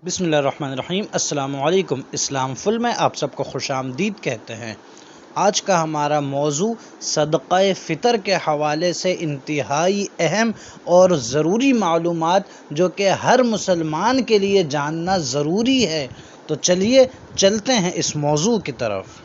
بسم اللہ الرحمن الرحیم۔ السلام علیکم۔ اسلام فل میں آپ سب کو خوش آمدید کہتے ہیں۔ آج کا ہمارا موضوع صدقہ فطر کے حوالے سے انتہائی اہم اور ضروری معلومات جو کہ ہر مسلمان کے لیے جاننا ضروری ہے۔ تو چلیے چلتے ہیں اس موضوع کی طرف۔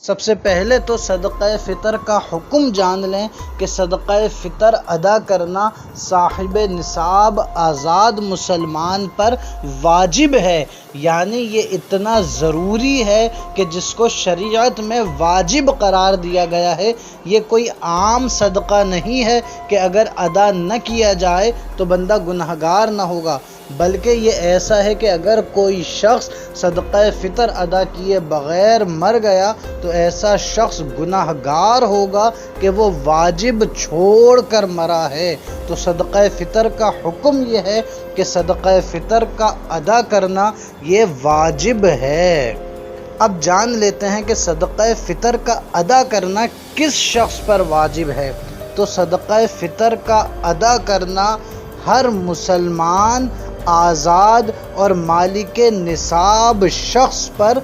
سب سے پہلے تو صدقہ فطر کا حکم جان لیں کہ صدقہ فطر ادا کرنا صاحب نصاب آزاد مسلمان پر واجب ہے، یعنی یہ اتنا ضروری ہے کہ جس کو شریعت میں واجب قرار دیا گیا ہے۔ یہ کوئی عام صدقہ نہیں ہے کہ اگر ادا نہ کیا جائے تو بندہ گنہگار نہ ہوگا، بلکہ یہ ایسا ہے کہ اگر کوئی شخص صدقہ فطر ادا کیے بغیر مر گیا تو ایسا شخص گنہگار ہوگا کہ وہ واجب چھوڑ کر مرا ہے۔ تو صدقہ فطر کا حکم یہ ہے کہ صدقہ فطر کا ادا کرنا یہ واجب ہے۔ اب جان لیتے ہیں کہ صدقہ فطر کا ادا کرنا کس شخص پر واجب ہے۔ تو صدقہ فطر کا ادا کرنا ہر مسلمان آزاد اور مالک نصاب شخص پر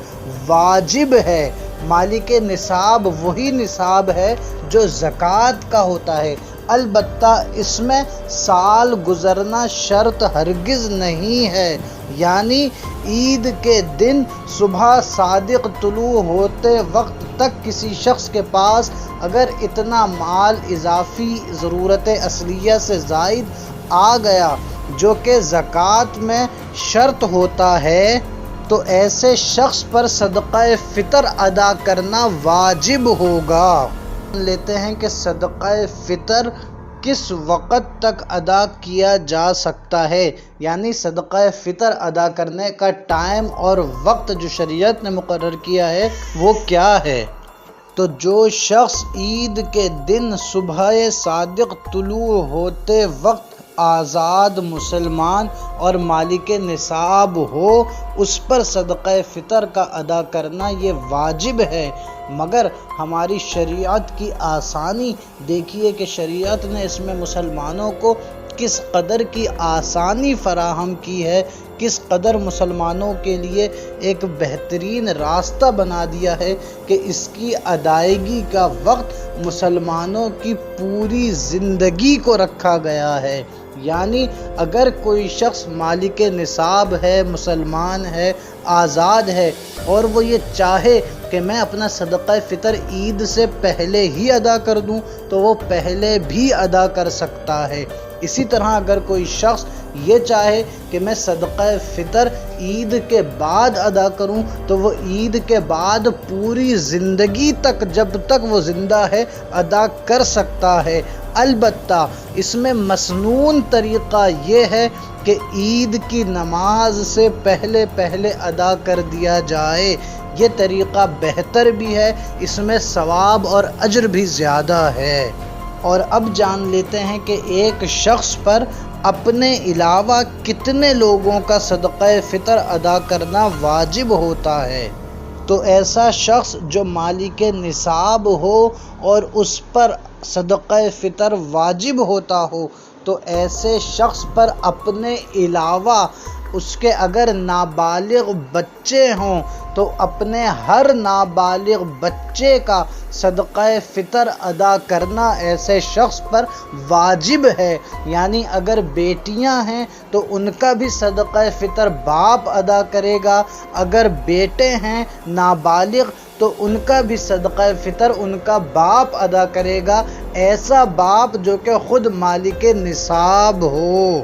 واجب ہے۔ مالک نصاب وہی نصاب ہے جو زکوٰۃ کا ہوتا ہے، البتہ اس میں سال گزرنا شرط ہرگز نہیں ہے، یعنی عید کے دن صبح صادق طلوع ہوتے وقت تک کسی شخص کے پاس اگر اتنا مال اضافی ضرورت اصلیہ سے زائد آ گیا جو کہ زکوٰۃ میں شرط ہوتا ہے تو ایسے شخص پر صدقہ فطر ادا کرنا واجب ہوگا۔ لیتے ہیں کہ صدقہ فطر کس وقت تک ادا کیا جا سکتا ہے، یعنی صدقہ فطر ادا کرنے کا ٹائم اور وقت جو شریعت نے مقرر کیا ہے وہ کیا ہے۔ تو جو شخص عید کے دن صبح صادق طلوع ہوتے وقت آزاد مسلمان اور مالک نصاب ہو اس پر صدقہ فطر کا ادا کرنا یہ واجب ہے، مگر ہماری شریعت کی آسانی دیکھیے کہ شریعت نے اس میں مسلمانوں کو کس قدر کی آسانی فراہم کی ہے، کس قدر مسلمانوں کے لیے ایک بہترین راستہ بنا دیا ہے کہ اس کی ادائیگی کا وقت مسلمانوں کی پوری زندگی کو رکھا گیا ہے۔ یعنی اگر کوئی شخص مالک نصاب ہے، مسلمان ہے، آزاد ہے اور وہ یہ چاہے کہ میں اپنا صدقہ فطر عید سے پہلے ہی ادا کر دوں تو وہ پہلے بھی ادا کر سکتا ہے۔ اسی طرح اگر کوئی شخص یہ چاہے کہ میں صدقہ فطر عید کے بعد ادا کروں تو وہ عید کے بعد پوری زندگی تک جب تک وہ زندہ ہے ادا کر سکتا ہے، البتہ اس میں مسنون طریقہ یہ ہے کہ عید کی نماز سے پہلے ادا کر دیا جائے۔ یہ طریقہ بہتر بھی ہے، اس میں ثواب اور اجر بھی زیادہ ہے۔ اور اب جان لیتے ہیں کہ ایک شخص پر اپنے علاوہ کتنے لوگوں کا صدقہ فطر ادا کرنا واجب ہوتا ہے۔ تو ایسا شخص جو مالک نصاب ہو اور اس پر صدقہ فطر واجب ہوتا ہو تو ایسے شخص پر اپنے علاوہ اس کے اگر نابالغ بچے ہوں تو اپنے ہر نابالغ بچے کا صدقہ فطر ادا کرنا ایسے شخص پر واجب ہے، یعنی اگر بیٹیاں ہیں تو ان کا بھی صدقہ فطر باپ ادا کرے گا، اگر بیٹے ہیں نابالغ تو ان کا بھی صدقہ فطر ان کا باپ ادا کرے گا، ایسا باپ جو کہ خود مالک نصاب ہو۔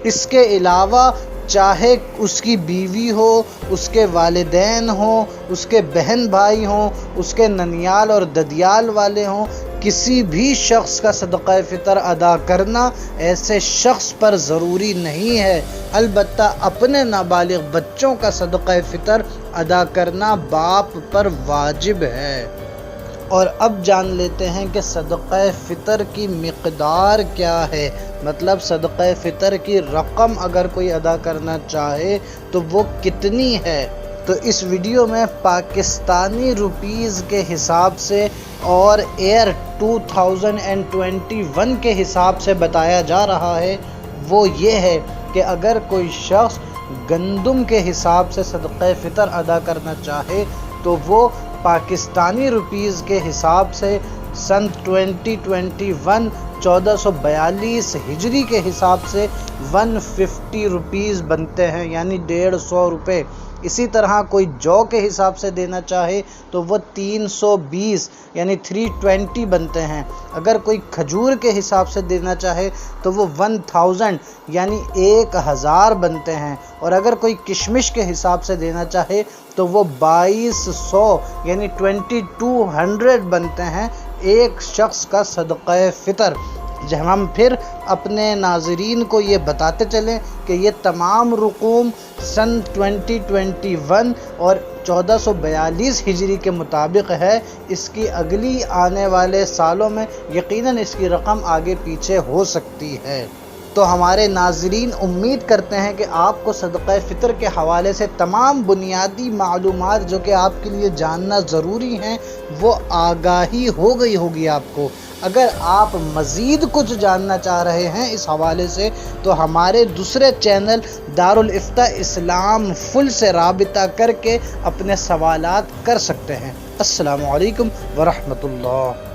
اس کے علاوہ چاہے اس کی بیوی ہو، اس کے والدین ہوں، اس کے بہن بھائی ہوں، اس کے ننیال اور ددیال والے ہوں، کسی بھی شخص کا صدقہ فطر ادا کرنا ایسے شخص پر ضروری نہیں ہے، البتہ اپنے نابالغ بچوں کا صدقہ فطر ادا کرنا باپ پر واجب ہے۔ اور اب جان لیتے ہیں کہ صدقہ فطر کی مقدار کیا ہے، مطلب صدقہ فطر کی رقم اگر کوئی ادا کرنا چاہے تو وہ کتنی ہے۔ تو اس ویڈیو میں پاکستانی روپیز کے حساب سے اور ایئر 2021 کے حساب سے بتایا جا رہا ہے وہ یہ ہے کہ اگر کوئی شخص گندم کے حساب سے صدقہ فطر ادا کرنا چاہے تو وہ پاکستانی روپیز کے حساب سے سن 2021 1442 ہجری کے حساب سے 150 روپیز بنتے ہیں، یعنی 150 روپے۔ اسی طرح کوئی جو کے حساب سے دینا چاہے تو وہ 320 یعنی 320 بنتے ہیں۔ اگر کوئی کھجور کے حساب سے دینا چاہے تو وہ 1000 یعنی 1000 بنتے ہیں، اور اگر کوئی کشمش کے حساب سے دینا چاہے تو وہ 2200 یعنی 2200 بنتے ہیں ایک شخص کا صدقہ فطر۔ ہم پھر اپنے ناظرین کو یہ بتاتے چلیں کہ یہ تمام رقوم سن 2021 اور 1442 ہجری کے مطابق ہے۔ اس کی اگلی آنے والے سالوں میں یقیناً اس کی رقم آگے پیچھے ہو سکتی ہے۔ تو ہمارے ناظرین امید کرتے ہیں کہ آپ کو صدقہ فطر کے حوالے سے تمام بنیادی معلومات جو کہ آپ کے لیے جاننا ضروری ہیں وہ آگاہی ہو گئی ہوگی آپ کو۔ اگر آپ مزید کچھ جاننا چاہ رہے ہیں اس حوالے سے تو ہمارے دوسرے چینل دارالفتاء اسلام فل سے رابطہ کر کے اپنے سوالات کر سکتے ہیں۔ السلام علیکم ورحمۃ اللہ۔